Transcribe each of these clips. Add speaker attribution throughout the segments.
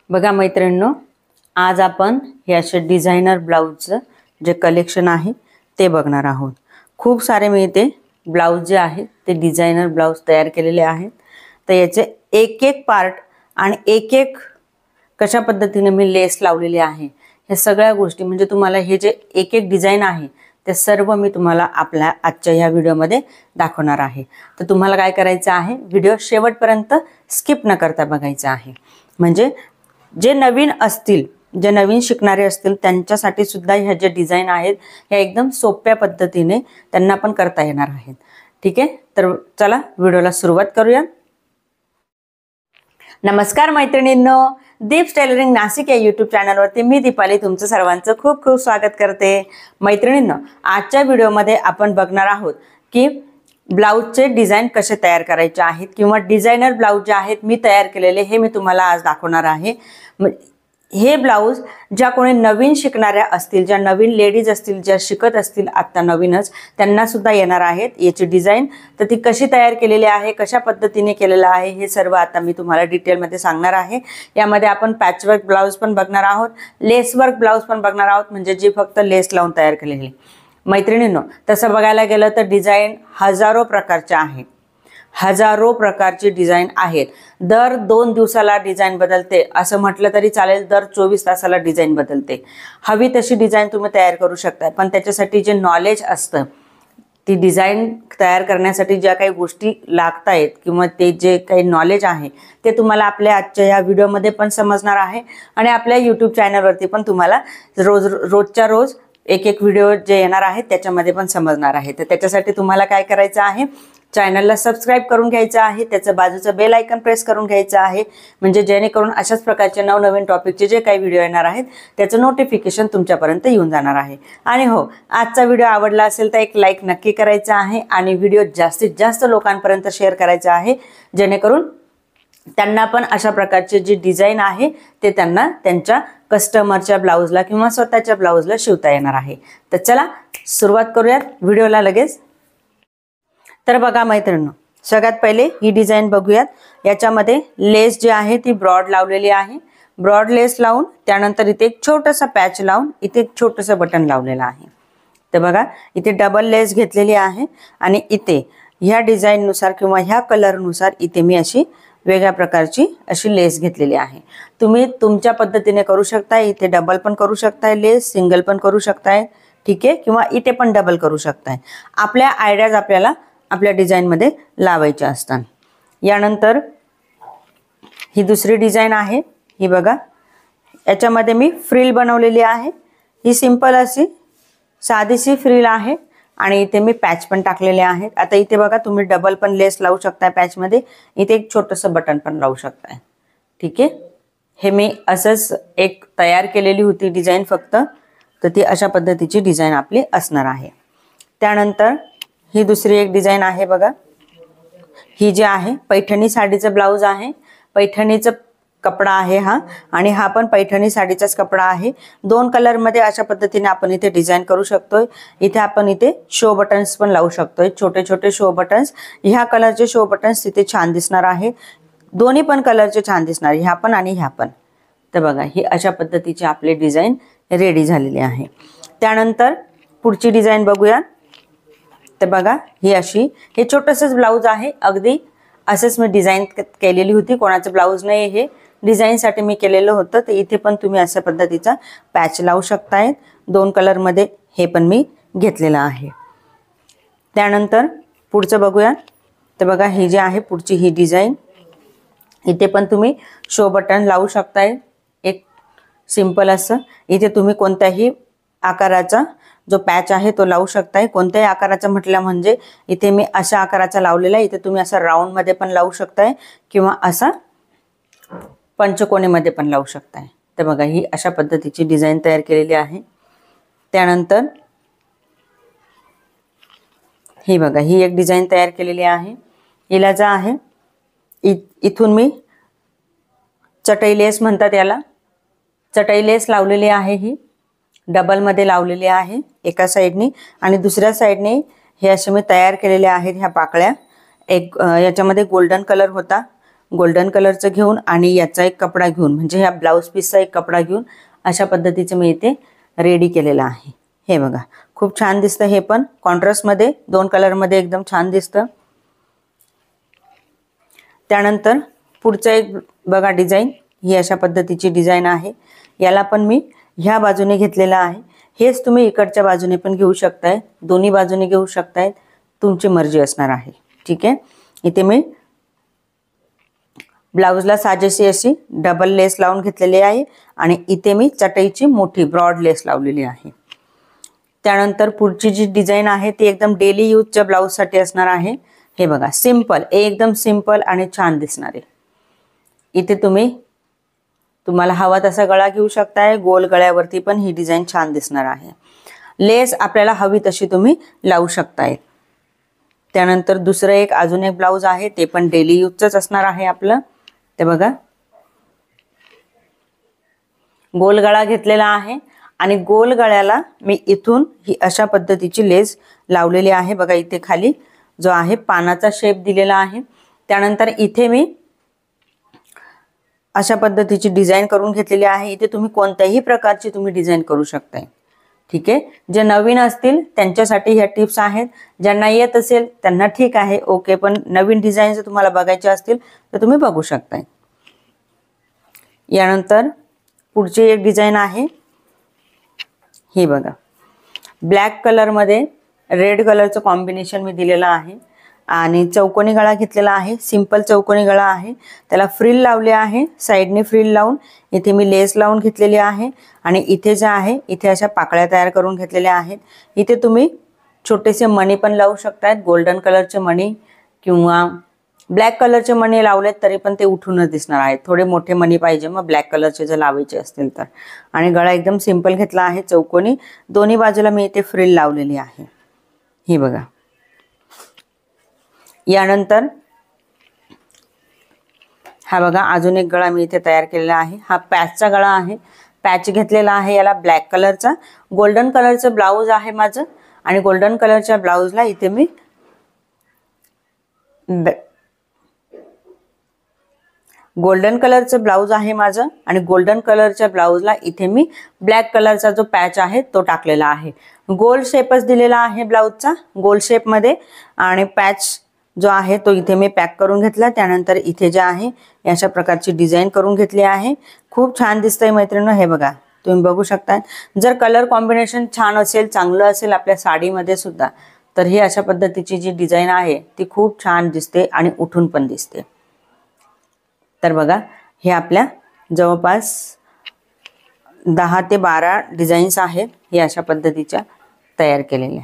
Speaker 1: बघा मैत्रिणींनो, आज आपण हे असे डिझायनर ब्लाउजचं जे कलेक्शन आहे ते बघणार आहोत। खूप सारे मी इथे ब्लाउज जे आहेत ते डिझायनर ब्लाउज तयार केलेले आहेत। तर याचे एक एक पार्ट आणि एक एक कशा पद्धतीने मी लेस लावलेली आहे हे सगळ्या गोष्टी म्हणजे तुम्हाला हे जे एक एक डिझाइन आहे ते सर्व मी तुम्हाला आपल्या आजच्या या व्हिडिओमध्ये दाखवणार आहे। तर तुम्हाला काय करायचं आहे, व्हिडिओ शेवटपर्यंत स्किप न करता बघायचा आहे। म्हणजे जे नवीन असतील, जे नवीन शिकणारे असतील त्यांच्यासाठी सुद्धा ह्या जे डिझाइन आहेत ह्या एकदम सोप्या पद्धतीने त्यांना पण करता येणार आहेत। ठीक आहे, तर चला व्हिडिओला सुरुवात करूया। नमस्कार मैत्रिणींनो, दीप्स टेलरिंग नाशिक या यूट्यूब चॅनलवरती मी दीपाली तुमचं सर्वांचं खूप खूप स्वागत करते। मैत्रिणींनो, आजच्या व्हिडिओमध्ये आपण बघणार आहोत की ब्लाउजचे डिझाइन कसे तयार करायचे आहेत किंवा डिझायनर ब्लाउज जे आहेत मी तयार केलेले हे मी तुम्हाला आज दाखवणार आहे। हे ब्लाउज ज्या कोणी नवीन शिकणाऱ्या असतील, ज्या नवीन लेडीज असतील, ज्या शिकत असतील आता नवीनच, त्यांना सुद्धा येणार आहेत याची डिझाइन। तर ती कशी तयार केलेली आहे, कशा पद्धतीने केलेलं आहे हे सर्व आता मी तुम्हाला डिटेलमध्ये सांगणार आहे। यामध्ये आपण पॅचवर्क ब्लाउज पण बघणार आहोत, लेस वर्क ब्लाउज पण बघणार आहोत, म्हणजे जी फक्त लेस लावून तयार केलेली। मैत्रिणींनो, तसं बघायला गेलं तर डिझाइन हजारो प्रकारचे आहेत, हजारो प्रकारची डिझाइन आहेत। दर 2 दिवसाला डिझाइन बदलते असं म्हटलं तरी चालेल, दर 24 तासाला डिझाइन बदलते। हवी तशी डिझाइन तुम्ही तयार करू शकता, पण त्याच्यासाठी जे नॉलेज असतं, ती डिझाइन तयार करण्यासाठी ज्या काही गोष्टी लागत आहेत किंवा ते जे काही नॉलेज आहे ते तुम्हाला आपल्या आजच्या या व्हिडिओमध्ये पण समजणार आहे आणि आपल्या यूट्यूब चॅनलवरती पण तुम्हाला रोजच्या रोज एक एक व्हिडिओ जे येणार आहेत त्याच्यामध्ये पण समजणार आहे। तर त्याच्यासाठी तुम्हाला काय करायचं आहे, चॅनलला सबस्क्राइब करून घ्यायचं आहे, त्याचं बाजूचं बेल आयकॉन प्रेस करून घ्यायचं आहे, म्हणजे जेणेकरून अशाच प्रकारचे नवनवीन टॉपिकचे जे काही व्हिडिओ येणार आहेत त्याचं नोटिफिकेशन तुमच्यापर्यंत येऊन जाणार आहे। आणि हो, आजचा व्हिडिओ आवडला असेल तर एक लाईक नक्की करायचा आहे आणि व्हिडिओ जास्तीत जास्त लोकांपर्यंत शेअर करायचा आहे, जेणेकरून त्यांना पण अशा प्रकारचे जे डिझाइन आहे ते त्यांना त्यांच्या कस्टमरच्या ब्लाउजला किंवा स्वतःच्या ब्लाउजला शिवता येणार आहे। तर चला सुरुवात करूयात व्हिडिओला लगेच। तर बघा मैत्रिणींनो, सगळ्यात पहिले ही डिझाइन बघूयात। याच्यामध्ये लेस जी आहे ती ब्रॉड लावलेली आहे, ब्रॉड लेस लावून त्यानंतर इथे एक छोटासा पॅच लावून इथे एक छोटंसं बटन लावलेलं आहे। तर बघा इथे डबल लेस घेतलेली आहे आणि इथे ह्या डिझाइन नुसार किंवा ह्या कलर नुसार इथे मी अशी वेगळ्या प्रकारची अशी लेस घेतलेली आहे। तुम्ही तुमच्या पद्धतीने करू शकता, इथे डबल पण करू शकताय लेस, सिंगल पण करू शकताय, ठीक आहे, किंवा इथे पण डबल करू शकताय। आपल्या आयडियाज आपल्याला आपल्या डिझाइन मध्ये लावायचे असतात। यानंतर ही दुसरी डिझाइन आहे, ही बघा याच्यामध्ये मी फ्रिल बनवलेली आहे। ही सिंपल अशी साधीशी फ्रिल आहे आणि इथे मी पॅच पण टाकलेले आहेत। आता इथे बघा तुम्ही डबल पण लेस लावू शकताय पॅच मध्ये, इथे एक छोटंसं बटन पण लावू शकताय, ठीक आहे। हे मी असंच एक तयार केलेली होती डिझाइन फक्त, तर ती अशा पद्धतीची डिझाइन आपली असणार आहे। त्यानंतर ही दुसरी एक डिझाइन आहे बघा, ही जी आहे पैठणी साडीचं ब्लाउज आहे, पैठणीचं कपडा आहे हा, आणि हा पण पैठणी साडीचाच कपडा आहे। 2 कलर मध्ये अशा पद्धतीने आपण इथे डिझाइन करू शकतोय। इथे आपण इथे शो बटन्स पण लावू शकतोय, छोटे छोटे शो बटन्स। ह्या कलरचे शो बटन्स तिथे छान दिसणार आहे, दोन्ही पण कलरचे छान दिसणार, ह्या पण आणि ह्या पण। तर बघा ही अशा पद्धतीची आपली डिझाइन रेडी झालेली आहे। त्यानंतर पुढची डिझाइन बघूया। तर बघा ही अशी, हे छोटंसंच ब्लाउज आहे, अगदी असंच मी डिझाइन केलेली होती, कोणाचं ब्लाउज नाही, हे डिझाइनसाठी मी केलेलं होतं। तर इथे पण तुम्ही अशा पद्धतीचा पॅच लावू शकताय, 2 कलर मध्ये हे पण मी घेतलेलं आहे। त्यानंतर पुढचं बघूया। तर बघा ही जी आहे पुढची ही डिझाइन, इथे पण तुम्ही शो बटन लावू शकताय, एक सिंपल असं। इथे तुम्ही कोणत्याही आकाराचा जो पॅच आहे तो लावू शकताय, कोणत्याही आकाराचा म्हटलं म्हणजे इथे मी अशा आकाराचा लावलेला आहे, इथे तुम्ही असा राऊंड मध्ये पण लावू शकताय किंवा असा पंचकोनीमध्ये पण लावू शकताय। तर बघा ही अशा पद्धतीची डिझाइन तयार केलेली आहे। त्यानंतर ही बघा ही एक डिझाइन तयार केलेली आहे, हिला जे आहे इथून मी चटई लेस म्हणतात याला, चटई लेस लावलेली आहे, ही डबल मध्ये लावलेली आहे एका साइडनी, आणि दुसऱ्या साइडने हे असे मी तयार केलेले आहेत ह्या पाकळ्या। एक याच्यामध्ये गोल्डन कलर होता, गोल्डन कलरचं घेऊन आणि याचा एक कपडा घेऊन म्हणजे ह्या ब्लाऊज पीसचा एक कपडा घेऊन अशा पद्धतीचं मी इथे रेडी केलेलं आहे. हे बघा खूप छान दिसतं. हे पण कॉन्ट्रास्टमध्ये 2 कलरमध्ये एकदम छान दिसतं. त्यानंतर पुढचं एक बघा डिझाईन, ही अशा पद्धतीची डिझाईन आहे. याला पण मी ह्या बाजूने घेतलेला आहे. हेच तुम्ही इकडच्या बाजूने पण घेऊ शकताय, दोन्ही बाजूने घेऊ शकताय, तुमची मर्जी असणार आहे. ठीक आहे. इथे मी ब्लाऊजला साजेशी अशी डबल लेस लावून घेतलेली आहे आणि इथे मी चटईची मोठी ब्रॉड लेस लावलेली आहे. त्यानंतर पुढची जी डिझाईन आहे ती एकदम डेली यूजच्या ब्लाऊजसाठी असणार आहे. हे बघा सिंपल, एकदम सिंपल आणि छान दिसणार आहे. इथे तुम्हाला हवा तसा गळा घेऊ शकताय. गोल गळ्यावरती पण ही डिझाईन छान दिसणार आहे. लेस आपल्याला हवी तशी तुम्ही लावू शकताय. त्यानंतर दुसरं एक अजून एक ब्लाऊज आहे, ते पण डेली यूजच असणार आहे आपलं. ते बघा गोल गळा घेतलेला आहे आणि गोल गळ्याला मी इथून ही अशा पद्धतीची लेस लावलेली आहे. बघा इथे खाली जो आहे पानाचा शेप दिलेला आहे. त्यानंतर इथे मी अशा पद्धतीची डिझाईन करून घेतलेली आहे. इथे तुम्ही कोणत्याही प्रकारची तुम्ही डिझाईन करू शकताय. ठीक आहे. जे नवीन असतील त्यांच्यासाठी ह्या टिप्स आहेत. ज्यांना येत असेल त्यांना ठीक आहे, ओके. पण नवीन डिझाईन जर तुम्हाला बघायचे असतील तर तुम्ही बघू शकताय. यानंतर पुढची एक डिझाईन आहे. ही बघा ब्लॅक कलरमध्ये रेड कलरचं कॉम्बिनेशन मी दिलेलं आहे आणि चौकोनी गळा घेतलेला आहे. सिंपल चौकोनी गळा आहे. त्याला फ्रिल लावले आहे. साईडने फ्रिल लावून इथे मी लेस लावून घेतलेली आहे आणि इथे जे आहे इथे अशा पाकळ्या तयार करून घेतलेल्या आहेत. इथे तुम्ही छोटेसे मणी पण लावू शकतायत. गोल्डन कलरचे मणी किंवा ब्लॅक कलरचे मणी लावलेत तरी पण ते उठूनच दिसणार आहेत. थोडे मोठे मणी पाहिजे मग ब्लॅक कलरचे जर लावायचे असतील तर. आणि गळा एकदम सिंपल घेतला आहे चौकोनी. दोन्ही बाजूला मी इथे फ्रिल लावलेली आहे. ही बघा. यानंतर हा बघा अजून एक गळा मी इथे तयार केलेला आहे. हा पॅचचा गळा आहे. पॅच घेतलेला आहे याला ब्लॅक कलरचा. गोल्डन कलरचं ब्लाऊज आहे माझं आणि गोल्डन कलरच्या ब्लाऊजला इथे मी गोल्डन कलरचं ब्लाऊज आहे माझं आणि गोल्डन कलरच्या ब्लाऊजला इथे मी ब्लॅक कलरचा जो पॅच आहे तो टाकलेला आहे. गोल शेपच दिलेला आहे ब्लाऊजचा, गोल शेपमध्ये. आणि पॅच जो आहे तो इथे मी पॅक करून घेतला. त्यानंतर इथे जे आहे अशा प्रकारची डिझाईन करून घेतली आहे. खूप छान दिसतंय मैत्रिणी. हे बघा तुम्ही बघू शकता. जर कलर कॉम्बिनेशन छान असेल, चांगलं असेल आपल्या साडीमध्ये सुद्धा, तर ही अशा पद्धतीची जी डिझाईन आहे ती खूप छान दिसते आणि उठून पण दिसते. तर बघा हे आपल्या जवळपास 10 ते 12 डिझाईन्स आहेत हे अशा पद्धतीच्या तयार केलेल्या.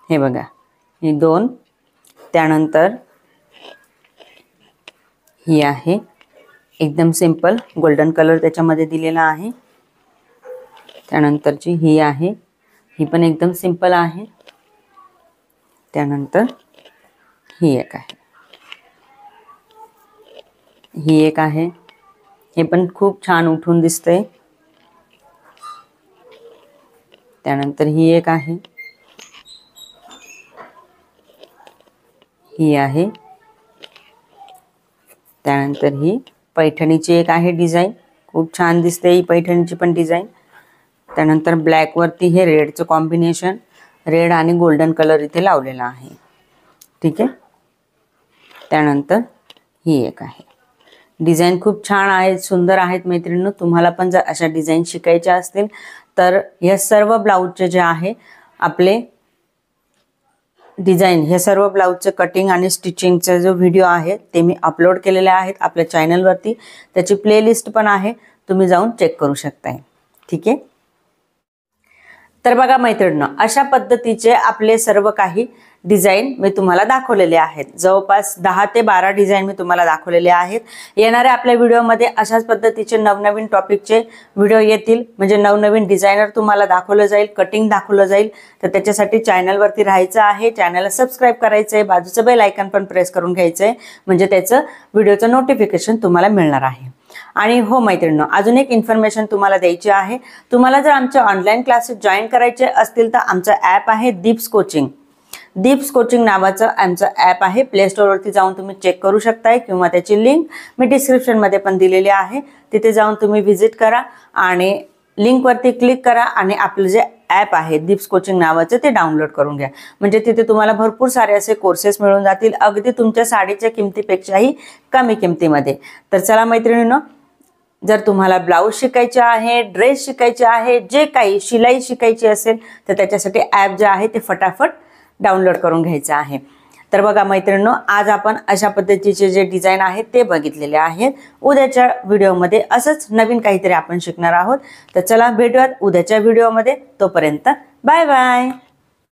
Speaker 1: हे बघा ही 2. त्यानंतर ही आहे एकदम सिंपल गोल्डन कलर त्याच्यामध्ये दिलेला आहे. त्यानंतरची ही आहे, ही पण एकदम सिंपल आहे. त्यानंतर ही एक आहे, ही एक आहे. हे पण खूप छान उठून दिसतंय. त्यानंतर ही एक आहे, ही आहे. त्यानंतर ही पैठणीची एक आहे डिझाईन. खूप छान दिसते ही पैठणीची पण डिझाईन. त्यानंतर ब्लॅक वरती हे रेडचं कॉम्बिनेशन, रेड आणि गोल्डन कलर इथे लावलेला आहे. ठीक आहे. त्यानंतर ही एक आहे. डिझाईन खूप छान आहेत, सुंदर आहेत मैत्रिणींनो. तुम्हाला पण जर अशा डिझाईन शिकायच्या असतील तर या सर्व ब्लाऊजचे जे आहे आपले डिझाईन, हे सर्व ब्लाऊजचं कटिंग आणि स्टिचिंगचा जो व्हिडिओ आहे ते मी अपलोड केलेले आहेत आपल्या चॅनलवरती. त्याची प्लेलिस्ट पण आहे, तुम्ही जाऊन चेक करू शकताय. ठीक आहे. तर बघा मैत्रिणींनो, अशा पद्धतीचे आपले सर्व काही डिझाईन मी तुम्हाला दाखवलेले आहेत. जवळपास 10 ते 12 डिझाईन मी तुम्हाला दाखवलेले आहेत. येणाऱ्या आपल्या व्हिडिओमध्ये अशाच पद्धतीचे नवनवीन टॉपिकचे व्हिडिओ येतील. म्हणजे नवनवीन डिझायनर तुम्हाला दाखवलं जाईल, कटिंग दाखवलं जाईल. तर त्याच्यासाठी चॅनलवरती राहायचं आहे, चॅनलला सबस्क्राईब करायचं आहे, बाजूचं बेल आयकॉन पण प्रेस करून घ्यायचं आहे. म्हणजे त्याचं व्हिडिओचं नोटिफिकेशन तुम्हाला मिळणार आहे. आणि हो मैत्रिणींनो, अजून एक इन्फॉर्मेशन तुम्हाला द्यायची आहे. तुम्हाला जर आमचे ऑनलाईन क्लासेस जॉईन करायचे असतील तर आमचं ॲप आहे दीप्स कोचिंग. दीप्स कोचिंग नावाचं आमचं ॲप आहे. प्ले स्टोअरवरती जाऊन तुम्ही चेक करू शकताय किंवा त्याची लिंक मी डिस्क्रिप्शनमध्ये पण दिलेली आहे. तिथे जाऊन तुम्ही व्हिजिट करा आणि लिंकवरती क्लिक करा आणि आपलं जे ॲप आहे दीप्स कोचिंग नावाचं ते डाउनलोड करून घ्या. म्हणजे तिथे तुम्हाला भरपूर सारे असे कोर्सेस मिळून जातील अगदी तुमच्या साडीच्या किमतीपेक्षाही कमी किमतीमध्ये. तर चला मैत्रिणींनो, जर तुम्हाला ब्लाऊज शिकायचे आहे, ड्रेस शिकायचे आहे, जे काही शिलाई शिकायची असेल तर त्याच्यासाठी ॲप जे आहे ते फटाफट डाउनलोड करून घ्यायचं आहे. तर बघा मैत्रिणींनो, आज आपण अशा पद्धतीचे जे डिझाईन आहेत ते बघितलेले आहेत. उद्याच्या व्हिडिओमध्ये असंच नवीन काहीतरी आपण शिकणार आहोत. तर चला भेटूयात उद्याच्या व्हिडिओमध्ये. तोपर्यंत बाय बाय.